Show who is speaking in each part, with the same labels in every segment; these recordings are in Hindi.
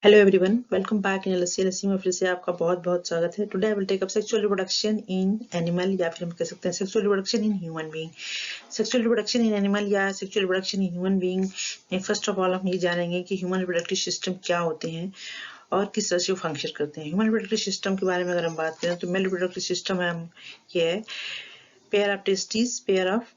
Speaker 1: Hello everyone, welcome back in lassi lassi में फिर से आपका बहुत बहुत स्वागत है। Today I will take up sexual reproduction in animal या फिर हम कह सकते हैं sexual reproduction in human being. Sexual reproduction in animal या sexual reproduction in human being में फर्स्ट ऑफ ऑल हम ये जानेंगे कि ह्यूमन रिप्रोडक्टिव सिस्टम क्या होते हैं और किस तरह से वो फंक्शन करते हैं। ह्यूमन रिप्रोडक्टिव सिस्टम के बारे में अगर हम बात करें तो मेल रिप्रोडक्टिव सिस्टम है ये है pair of testis, pair of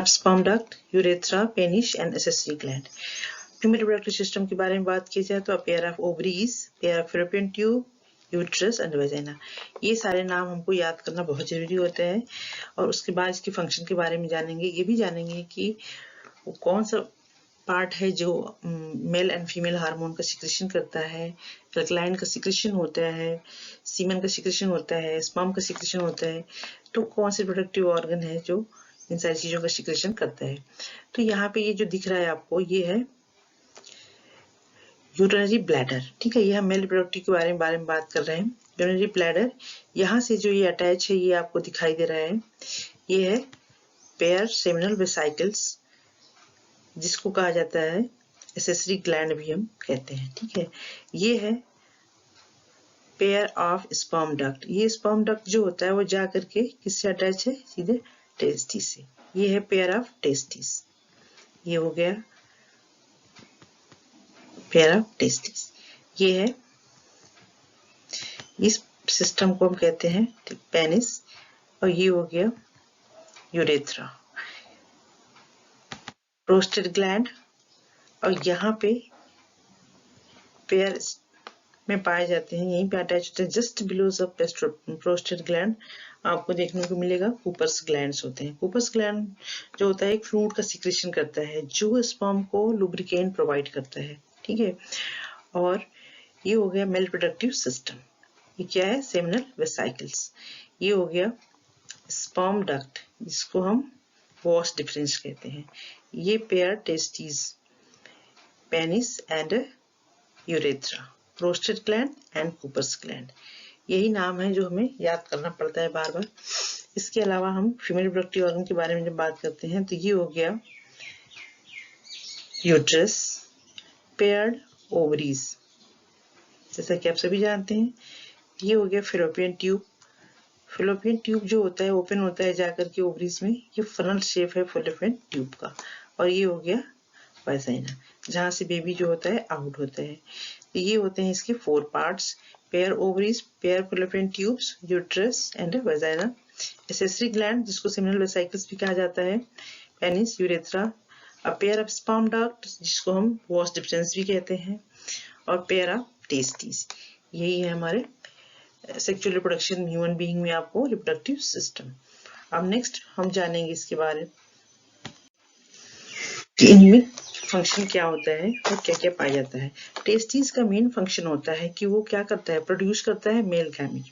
Speaker 1: sperm duct, urethra, penis and accessory gland. Female reproductive system के बारे में बात की जाए तो pair of ovaries, pair of fallopian tube, uterus and vagina. ये सारे नाम हमको याद करना बहुत जरूरी होता है और उसके बाद इसके फंक्शन के बारे में जानेंगे। ये भी जानेंगे कि वो कौन सा पार्ट है जो मेल एंड फीमेल हार्मोन का सिक्रेशन करता है, गलैंड का सिक्रेशन होता है, सीमेन का सिक्रेशन होता है, स्पर्म का सिक्रेशन होता है। तो कौन से रिप्रोडक्टिव ऑर्गन है जो इन सारी चीजों का सिक्रेशन करता है। तो यहाँ पे ये जो दिख रहा है आपको, ये है यूरिनरी ब्लैडर। ठीक है, ये हम मेल रिप्रोडक्टिव के बारे में बात कर रहे हैं। यूरिनरी ब्लैडर, यहाँ से जो ये अटैच है ये आपको दिखाई दे रहा है, ये है पेयर सेमिनल वेसिकल्स, जिसको कहा जाता है एसेसरी ग्लैंड भी हम कहते हैं। ठीक है, ये है पेयर ऑफ स्पर्म डक्ट। ये स्पर्म डक्ट जो होता है वो जा करके किससे अटैच है, सीधे टेस्टिस से। ये है पेयर ऑफ टेस्टिस, ये हो गया पेयर ऑफ टेस्टिस। ये है, इस सिस्टम को हम कहते हैं पेनिस, और ये हो गया यूरेथ्रा, प्रोस्टेट ग्लैंड, और यहाँ पे पेयर में पाए जाते हैं, यहीं पे अटैच होते हैं just below the prostate gland. आपको देखने को मिलेगा कूपर्स ग्लैंड्स होते हैं। कूपर्स ग्लैंड जो होता है एक फ्लूइड का सिक्रेशन करता है जो स्पर्म को लुब्रिकेंट प्रोवाइड करता है। ठीक है, और ये हो गया मेल रिप्रोडक्टिव सिस्टम। ये क्या है, सेमिनल वेसिकल्स। ये हो गया स्पर्म डक्ट, जिसको हम वॉस डिफरेंस कहते हैं। ये pair testis, penis and urethra, prostate gland and Cooper's gland. यही नाम है जो हमें याद करना पड़ता है बार बार। इसके अलावा हम फीमेल रिप्रोडक्टिव ऑर्गन के बारे में जब बात करते हैं तो ये हो गया यूट्रस, पेयर्ड ओवरीज, जैसा कि आप सभी जानते हैं। ये हो गया फेलोपियन ट्यूब। फेलोपियन ट्यूब जो होता है ओपन होता है जाकर के ओवरीज में, ये फनल शेप है फेलोपियन ट्यूब का। और ये हो गया वेजाइना, जहां से बेबी जो होता है आउट होता है। तो ये होते हैं इसके 4 parts, pair ovaries, pair fallopian tubes, uterus and vagina, accessory gland जिसको सेमिनल वेसिकल्स भी कहा जाता है, penis, urethra, a pair of sperm duct जिसको हम वॉस डिफरेंस भी कहते हैं, और पेयर ऑफ टेस्टिस। यही है हमारे सेक्सुअल रिप्रोडक्शन ह्यूमन बीइंग में आपको रिप्रोडक्टिव सिस्टम। अब नेक्स्ट हम जानेंगे इसके बारे में कि इनमें फंक्शन क्या होता है और क्या क्या पाया जाता है। टेस्टिस का मेन फंक्शन होता है कि वो क्या करता है, प्रोड्यूस करता है मेल गैमेट।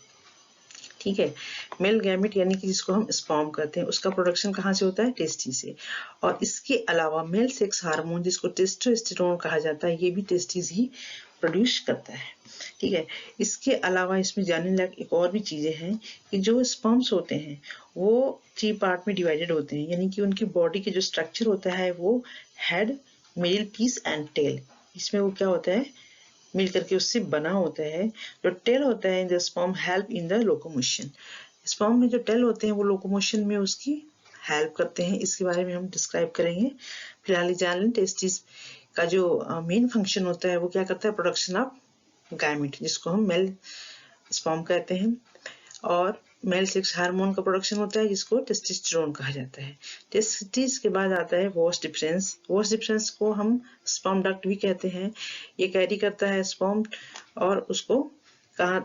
Speaker 1: ठीक है, मेल गैमेट यानी कि जिसको हम स्पर्म कहते हैं, उसका प्रोडक्शन कहाँ से होता है, टेस्टिस से। और इसके अलावा मेल सेक्स हार्मोन जिसको टेस्टोस्टेरोन कहा जाता है, ये भी टेस्टिस ही प्रोड्यूस करता है। ठीक है, इसके अलावा इसमें जानने लायक एक और भी चीजें हैं कि जो स्पर्म्स होते हैं वो 3 पार्ट में डिवाइडेड होते हैं, यानी कि उनकी बॉडी के जो स्ट्रक्चर होता है वो head, middle piece and tail, इसमें वो क्या होता है मिल करके उससे बना होता है। जो टेल होता है in the sperm help in the locomotion. Sperm में जो टेल होते हैं वो लोकोमोशन में उसकी हेल्प करते हैं। इसके बारे में हम डिस्क्राइब करेंगे। फिलहाल ही जान लें टेस्टिस का जो मेन फंक्शन होता है वो क्या करता है, प्रोडक्शन ऑफ गैमेट जिसको हम मेल स्पर्म कहते हैं, और मेल सेक्स हार्मोन का प्रोडक्शन होता है जिसको टेस्टोस्टेरोन कहा जाता है। टेस्टिस के बाद आता है वॉस डिफरेंस। वॉस डिफरेंस को हम स्पर्म डक्ट भी कहते हैं। ये कैरी करता है स्पर्म और उसको कहाँ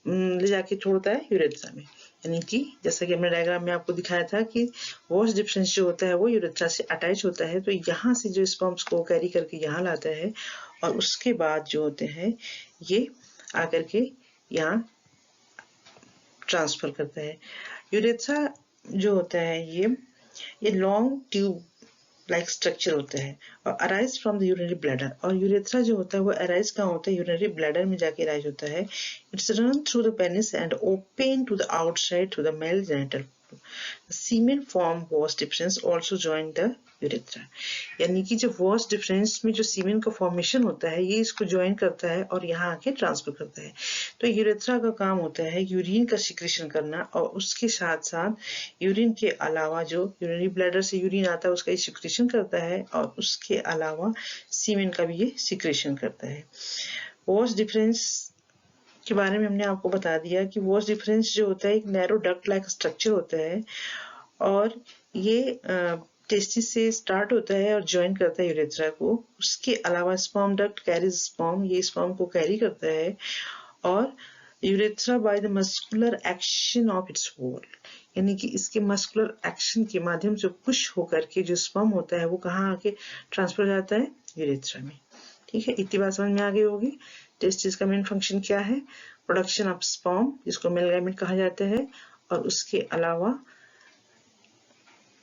Speaker 1: ले जाके छोड़ता है, यूरेथ्रा में। यानी कि जैसा कि हमने डायग्राम में आपको दिखाया था कि वॉस डिफरेंस जो होता है वो यूरेथ्रा से अटैच होता है, तो यहाँ से जो स्पर्म्स को कैरी करके यहाँ लाता है और उसके बाद जो होते हैं ये आकर के यहाँ ट्रांसफर करता है। यूरेथ्रा जो होता है ये लॉन्ग ट्यूब लाइक स्ट्रक्चर होता है और arise from the urinary bladder. और यूरेथ्रा जो होता है वो अराइज कहाँ होता है, यूरिनरी ब्लैडर में जाके अराइज होता है। It's run through the penis and open to the outside through the male genital को। Semen form was difference also join the urethra, यानी कि जो वॉस डिफरेंस में जो सीमेन का फॉर्मेशन होता है ये इसको ज्वाइन करता है और यहाँ आके ट्रांसफर करता है। तो यूरेथ्रा का काम होता है यूरिन का सिक्रेशन करना, और उसके साथ साथ यूरिन के अलावा जो यूरिनरी ब्लैडर से यूरिन आता है उसका ये सिक्रेशन करता है, और उसके अलावा सीमेन का भी ये सिक्रेशन करता है। वॉस डिफरेंस के बारे में हमने आपको बता दिया कि वॉस डिफरेंस जो होता है एक नैरो डक्ट लाइक स्ट्रक्चर होता है, और ये टेस्टिस से स्टार्ट होता है और ज्वाइन करता है यूरेथ्रा को। उसके अलावा स्पर्म डक्ट कैरीज स्पर्म, ये स्पर्म को कैरी करता है, और urethra by the muscular action of its wall, यानी कि इसके मस्कुलर एक्शन के माध्यम से पुश होकर के जो स्पर्म होता है वो कहाँ आके ट्रांसफर हो जाता है, यूरेथ्रा में। ठीक है, इतनी बात समझ में आ गई होगी। टेस्टिस का मेन फंक्शन क्या है, प्रोडक्शन ऑफ स्पर्म जिसको मेल गैमेट कहा जाता है, और उसके अलावा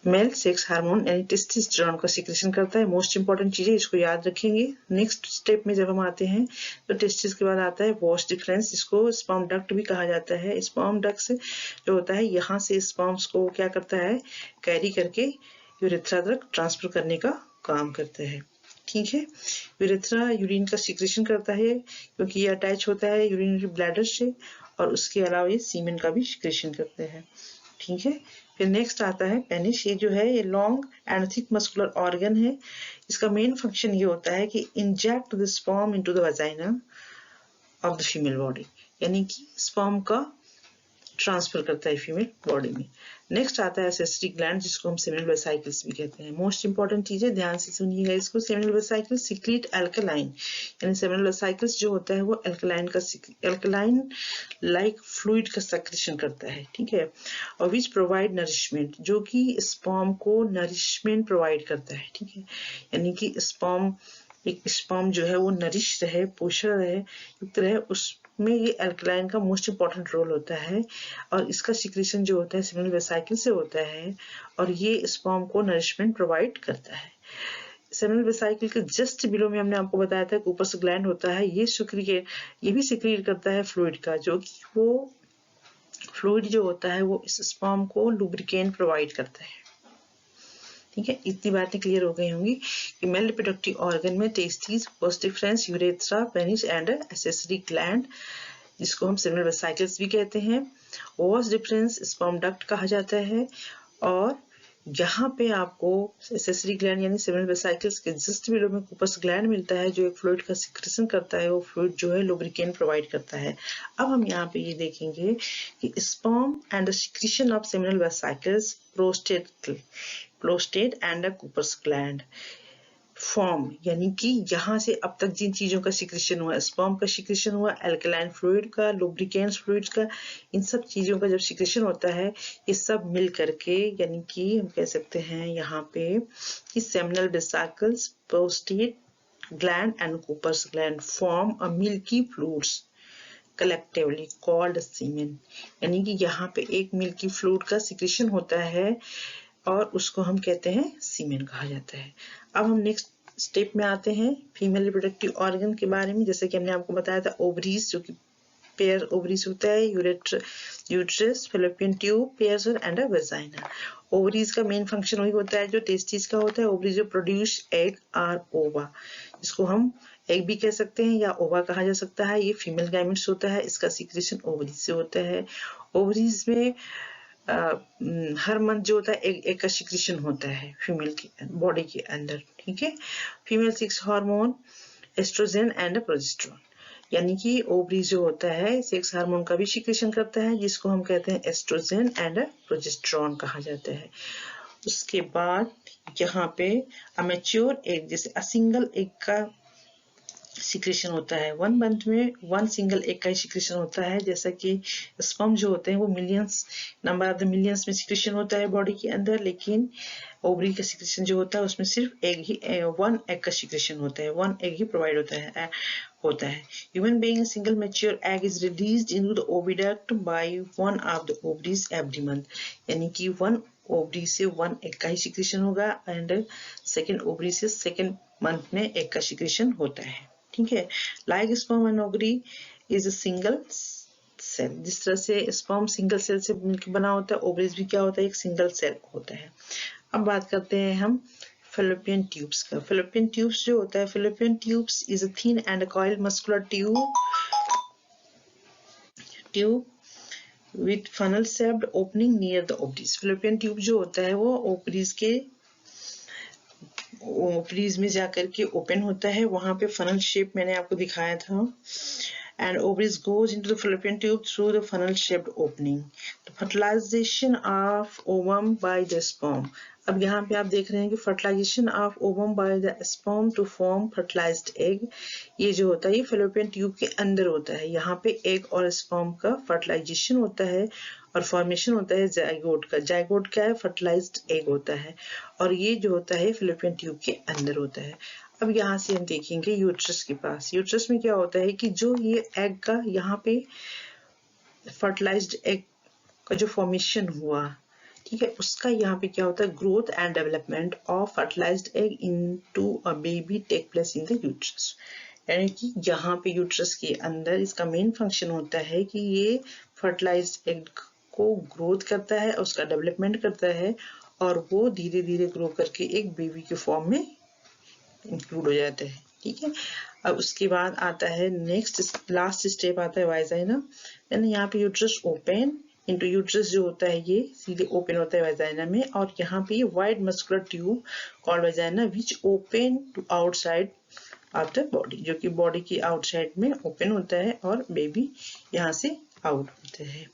Speaker 1: मेल सेक्स हार्मोन यानी टेस्टोस्टेरोन का सिक्रेशन करता है। मोस्ट इंपॉर्टेंट चीज है, इसको याद रखेंगे। नेक्स्ट स्टेप में जब हम आते हैं तो टेस्टिस के बाद आता है वॉस डिफरेंस, जिसको स्पर्म डक्ट भी कहा जाता है। स्पर्म डक्ट से जो होता है यहाँ से स्पर्म्स को क्या करता है, कैरी करके यूरेथ्रा तक ट्रांसफर करने का काम करता है। ठीक है, यूरेथ्रा यूरिन का सिक्रेशन करता है क्योंकि ये अटैच होता है यूरिनरी ब्लैडर से, और उसके अलावा ये सीमेन का भी सिक्रेशन करते हैं। ठीक है, फिर नेक्स्ट आता है पेनिस। ये जो है ये long and thick muscular organ है। इसका मेन फंक्शन ये होता है कि inject the sperm into the vagina of the female body, यानी कि स्पर्म का ट्रांसफर करता है फीमेल बॉडी में। नेक्स्ट आता है एसेसरी ग्लैंड, जिसको हम सेमिनल वेसाइकल्स भी कहते हैं। मोस्ट इंपॉर्टेंट चीज है, ध्यान से सुनिएगा इसको। सेमिनल वेसाइकल्स सीक्रेट अल्कलाइन, यानी सेमिनल वेसाइकल्स जो होता है वो अल्कलाइन लाइक फ्लूइड का सेक्रेशन करता है। ठीक है, और विच प्रोवाइड नरिशमेंट, जो कि स्पर्म को नरिशमेंट प्रोवाइड करता है। ठीक है, यानी कि स्पर्म जो है वो नरिश रहे, पोषण रहे, युक्त रहे, उसमें ये अल्कलाइन का मोस्ट इंपॉर्टेंट रोल होता है, और इसका सिक्रेशन जो होता है सेमिनल वेसाइकल से होता है, और ये स्पर्म को नरिशमेंट प्रोवाइड करता है। सेमिनल वेसाइकल के जस्ट बिलो में हमने आपको बताया था कूपर्स ग्लैंड होता है, ये भी सिक्रेट करता है फ्लूइड का, जो कि वो फ्लूइड जो होता है वो इस स्पर्म को लुब्रिकेंट प्रोवाइड करता है। ठीक है, इतनी बातें क्लियर हो गई होंगी कि मेल रिप्रोडक्टिव ऑर्गन में testis, was difference, urethra, penis and accessory gland, जिसको हम सेमिनल वेसाइकल्स भी कहते हैं। वॉस डिफरेंस स्पर्म डक्ट कहा जाता है, और यहाँ पे आपको एसेसरी ग्लैंड यानी सेमिनल वेसाइकल्स के जस्ट बिलो में कूपर्स ग्लैंड मिलता है, जो एक फ्लूइड का सिक्रेशन करता है। वो फ्लूइड जो है लुब्रिकेंट प्रोवाइड करता है। अब हम यहाँ पे ये देखेंगे कि sperm and the secretion of seminal vesicles, prostate and Cooper's gland form, यानी कि यहाँ से अब तक जिन चीजों का सिक्रेशन हुआ, स्पर्म का सिक्रेशन हुआ, अल्कलाइन फ्लूइड का, लुब्रिकेंट्स फ्लूइड का, इन सब चीजों का जब सिक्रेशन होता है ये सब मिल करके, यानी कि हम कह सकते हैं यहाँ पे कि seminal vesicles, prostate gland and Cooper's gland form a milky fluids collectively called semen, यानी कि यहाँ पे एक मिल्की फ्लूइड का सिक्रेशन होता है और उसको हम कहते हैं सीमेन कहा जाता है। अब हम नेक्स्ट स्टेप में आते हैं फीमेल रिप्रोडक्टिव ऑर्गन के बारे में। जैसे कि हमने आपको बताया था ओवरीज, जो कि पेयर ओवरीज होता है, uterus, fallopian tube, pairs and a vagina. Ovaries का मेन फंक्शन वही होता है जो टेस्टिस का होता है। ओवरीज जो प्रोड्यूस एग और ओवा, जिसको हम एग भी कह सकते हैं या ओवा कहा जा सकता है। ये फीमेल गैमेट्स होता है, इसका सिक्रेशन ओवरीज से होता है। ओवरीज में हर मंथ जो होता है एक का सिक्रेशन होता है फीमेल की बॉडी के अंदर। ठीक है, female sex hormone oestrogen and progesterone, यानी कि ओवरी जो होता है सेक्स हार्मोन का भी सिक्रेशन करता है, जिसको हम कहते हैं एस्ट्रोजन एंड प्रोजेस्टेरोन कहा जाता है। उसके बाद यहाँ पे अमेच्योर एग, जैसे सिंगल एग का सिक्रेशन होता है। 1 मंथ में 1 सिंगल एग का ही सिक्रेशन होता है। जैसा कि स्पर्म जो होते हैं वो नंबर ऑफ द मिलियंस में सिक्रेशन होता है बॉडी के अंदर, लेकिन ओवरी का सिक्रेशन जो होता है उसमें सिर्फ 1 एग का सिक्रेशन होता है, 1 एग ही प्रोवाइड होता है। Human being single mature egg is released into the oviduct by one of the ovaries every month, यानी कि 1 ओवरी से 1 एग का ही सिक्रेशन होगा, एंड सेकेंड ओवरी से सेकेंड मंथ में एग का सिक्रेशन होता है। ठीक है, like sperm and ovary is a single cell. जिस तरह से स्पर्म सिंगल सेल से मिलकर बना होता है, ओवरीज भी क्या होता है, एक सिंगल सेल होता है। अब बात करते हैं हम fallopian tubes का। fallopian tubes जो होता है, fallopian tubes is a thin and coiled muscular tube with funnel shaped opening near the ovaries। fallopian tube जो होता है वो ओवरीज में जाकर के ओपन होता है, वहां पे फनल शेप मैंने आपको दिखाया था। And ovaries goes into the fallopian tube through the funnel-shaped opening. The fertilization of ovum by the sperm. अब यहाँ पे आप देख रहे हैं कि fertilization of ovum by the sperm to form fertilized egg, ये जो होता है ये fallopian tube के अंदर होता है। यहाँ पे egg और sperm का fertilization होता है और फॉर्मेशन होता है जाइगोट का। जाइगोट क्या है, फर्टिलाइज्ड एग होता है, और ये जो होता है fallopian ट्यूब के अंदर होता है। अब यहाँ से हम देखेंगे यूट्रस के पास। यूट्रस में क्या होता है कि जो ये एग का यहाँ पे फर्टिलाइज्ड एग का जो फॉर्मेशन हुआ, ठीक है, उसका यहाँ पे क्या होता है, growth and development of fertilised egg into a baby take place in the uterus. यानी कि यहाँ पे यूट्रस के अंदर इसका मेन फंक्शन होता है कि ये फर्टिलाइज्ड एग को ग्रोथ करता है, उसका डेवलपमेंट करता है, और वो धीरे धीरे ग्रो करके एक बेबी के फॉर्म में इंक्लूड हो जाता है। ठीक है, अब उसके बाद आता है नेक्स्ट लास्ट स्टेप आता है वाजाइना। यहाँ पे यूट्रस ओपन इनटू यूट्रस जो होता है ये सीधे ओपन होता है वाजाइना में, और यहाँ पे ये wide muscular tube called vagina which open to outside of the body, जो कि बॉडी की आउटसाइड में ओपन होता है और बेबी यहाँ से आउट होता है।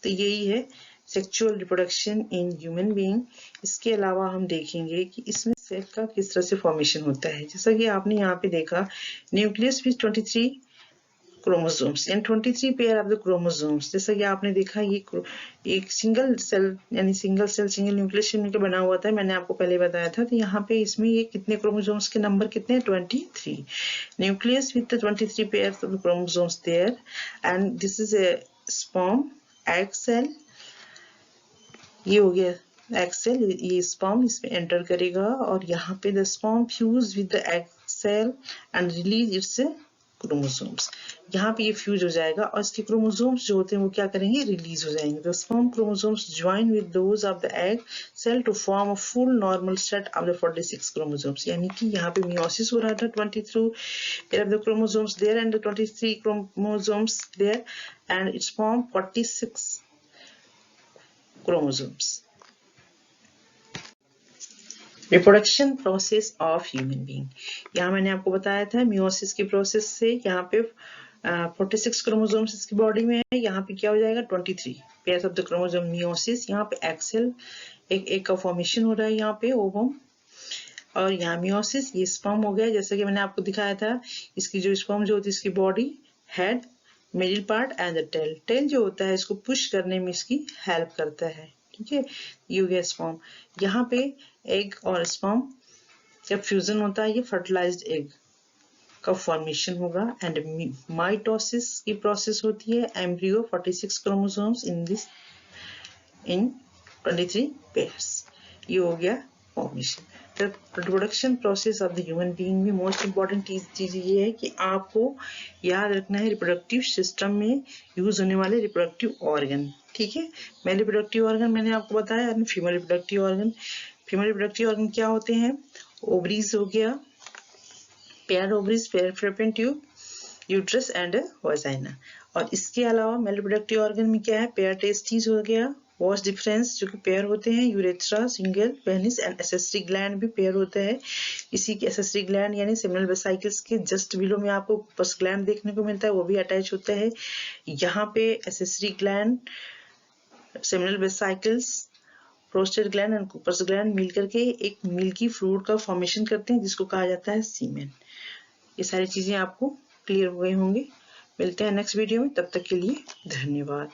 Speaker 1: तो यही है sexual reproduction in human being. इसके अलावा हम देखेंगे कि इसमें सेल का किस तरह से फॉर्मेशन होता है। जैसा कि आपने यहाँ पे देखा, nucleus with 23 chromosomes and 23 pair of the chromosomes. जैसा कि आपने देखा ये एक सिंगल सेल यानी सिंगल न्यूक्लियस से मिलकर बना हुआ था, मैंने आपको पहले बताया था। तो यहाँ पे इसमें ये कितने क्रोमोसोम्स के नंबर कितने हैं, 23। Nucleus with 23 pair of chromosomes there, and this is a sperm egg cell. ये हो गया एग सेल, ये स्पर्म इसमें एंटर करेगा और यहाँ पे the sperm fuse with the egg cell and release its chromosomes. यहाँ पे ये फ्यूज हो जाएगा और इसके क्रोमोसोम्स जो होते हैं वो क्या करेंगे, रिलीज हो जाएंगे। The sperm chromosomes join with those of the egg cell to form a full normal set of the 46 chromosomes. यानी कि यहाँ पे मियोसिस हो रहा था, 23 pair of the chromosomes there and the 23 chromosomes there, and it's formed 46 chromosomes. Reproduction process of human being. यहाँ मैंने आपको बताया था मियोसिस के प्रोसेस से यहाँ पे 46 क्रोमोसोम्स इसकी बॉडी में है। यहाँ पे क्या हो जाएगा, 23 pairs of the chromosome meiosis. यहाँ पे एक्सेल एक का फॉर्मेशन हो रहा है यहाँ पे ओवम, और यहाँ मियोसिस, ये स्पर्म हो गया। जैसे कि मैंने आपको दिखाया था, इसकी जो स्पर्म जो होती है इसकी body, head, middle part and the tail. Tail जो होता है इसको पुश करने में इसकी हेल्प करता है। ठीक है, ये हो गया स्पर्म। यहाँ पे एग और स्पर्म जब फ्यूजन होता है ये फर्टिलाइज्ड एग का फॉर्मेशन होगा, एंड माइटोसिस की प्रोसेस होती है। एम्ब्रियो 46 क्रोमोसोम्स इन 23 पेयर्स, ये हो गया formation. The reproduction process of the human being में मोस्ट इम्पॉर्टेंट चीज ये है कि आपको याद रखना है रिप्रोडक्टिव सिस्टम में यूज होने वाले रिप्रोडक्टिव ऑर्गन। ठीक है, मेल रिप्रोडक्टिव ऑर्गन मैंने आपको बताया, female reproductive organ. Female reproductive organ क्या होते हैं, ओवरीज हो गया, pair ovaries, pair fallopian tube, uterus and vagina. और इसके अलावा मेल रिप्रोडक्टिव ऑर्गन में क्या है, पेयर टेस्टिस हो गया, वॉस डिफरेंस जो कि पेयर होते हैं, urethra, single, penis and accessory gland भी पेयर होता है। इसी के एसेसरी ग्लैंड यानी सेमिनल वेसिकल्स के जस्ट बिलो में आपको पस ग्लैंड देखने को मिलता है, वो भी अटैच होता है। यहाँ पे accessory gland, seminal vesicles, prostate gland and Cooper's gland मिलकर के एक मिल्की फ्लूइड का फॉर्मेशन करते हैं जिसको कहा जाता है सीमेन। ये सारी चीजें आपको क्लियर हो गए होंगे। मिलते हैं नेक्स्ट वीडियो में, तब तक के लिए धन्यवाद।